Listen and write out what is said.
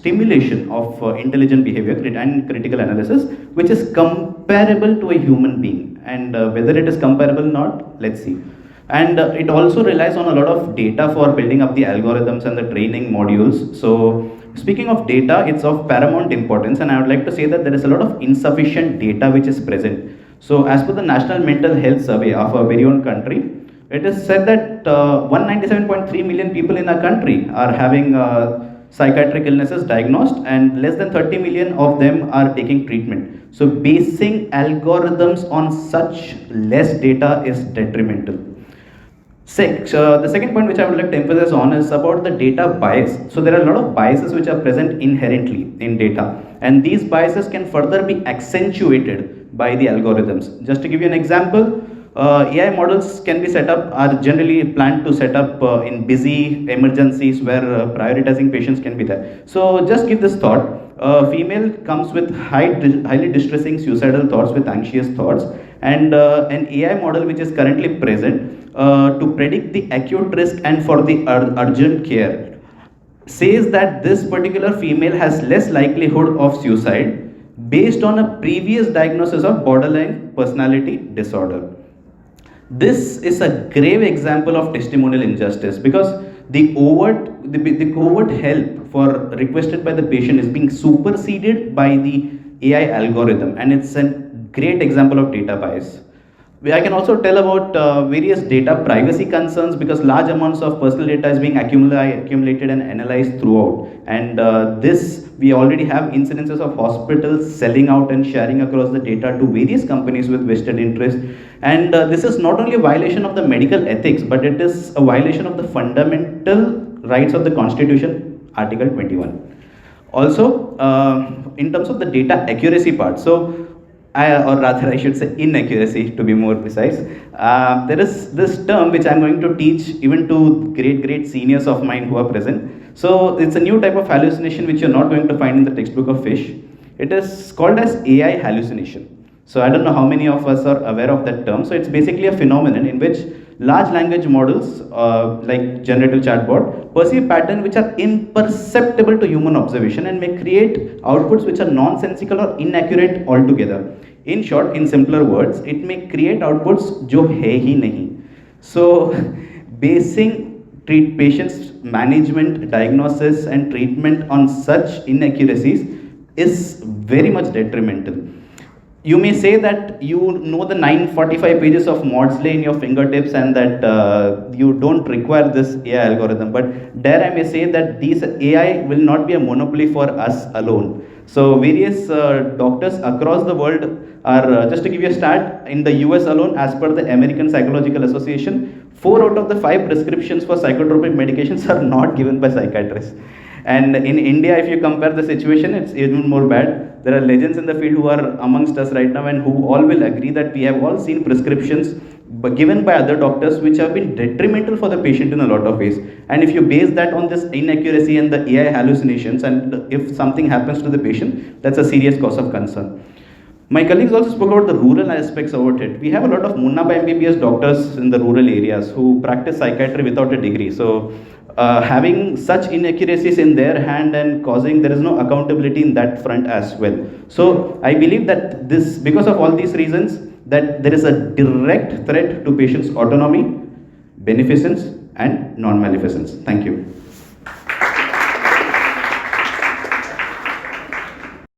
stimulation of intelligent behavior and critical analysis, which is comparable to a human being. And whether it is comparable or not, let's see. And it also relies on a lot of data for building up the algorithms and the training modules. So speaking of data, it's of paramount importance, and I would like to say that there is a lot of insufficient data which is present. So as per the National Mental Health Survey of our very own country, it is said that 197.3 million people in our country are having psychiatric illnesses diagnosed, and less than 30 million of them are taking treatment. So basing algorithms on such less data is detrimental. The second point which I would like to emphasize on is about the data bias. So there are a lot of biases which are present inherently in data, and these biases can further be accentuated by the algorithms. Just to give you an example, AI models can be set up, are generally planned to set up in busy emergencies where prioritizing patients can be there. So just give this thought. A female comes with highly distressing suicidal thoughts, with anxious thoughts, and an AI model which is currently present to predict the acute risk and for the urgent care says that this particular female has less likelihood of suicide based on a previous diagnosis of borderline personality disorder. This is a grave example of testimonial injustice, because the covert help for requested by the patient is being superseded by the AI algorithm, and it's a great example of data bias. I can also tell about various data privacy concerns, because large amounts of personal data is being accumulated and analyzed throughout, and this we already have incidences of hospitals selling out and sharing across the data to various companies with vested interest. And this is not only a violation of the medical ethics, but it is a violation of the fundamental rights of the Constitution, Article 21. Also, in terms of the data accuracy part, or rather I should say inaccuracy to be more precise, there is this term which I'm going to teach even to great seniors of mine who are present. So it's a new type of hallucination which you're not going to find in the textbook of fish. It is called as AI hallucination. So I don't know how many of us are aware of that term. So it's basically a phenomenon in which large language models like generative chatbot perceive patterns which are imperceptible to human observation and may create outputs which are nonsensical or inaccurate altogether. In short, in simpler words, it may create outputs जो है ही नहीं. So basing patients' management, diagnosis and treatment on such inaccuracies is very much detrimental. You may say that you know the 945 pages of Maudsley in your fingertips and that you don't require this AI algorithm, but dare I may say that these AI will not be a monopoly for us alone. So various doctors across the world are, just to give you a stat, in the US alone, as per the American Psychological Association, 4 out of the 5 prescriptions for psychotropic medications are not given by psychiatrists. And in India, if you compare the situation, it's even more bad. There are legends in the field who are amongst us right now and who all will agree that we have all seen prescriptions given by other doctors which have been detrimental for the patient in a lot of ways. And if you base that on this inaccuracy and the AI hallucinations, and if something happens to the patient, that's a serious cause of concern. My colleagues also spoke about the rural aspects about it. We have a lot of Munna by MBBS doctors in the rural areas who practice psychiatry without a degree. So having such inaccuracies in their hand and causing, there is no accountability in that front as well. So I believe that this, because of all these reasons, that there is a direct threat to patients' autonomy, beneficence and non-maleficence. Thank you.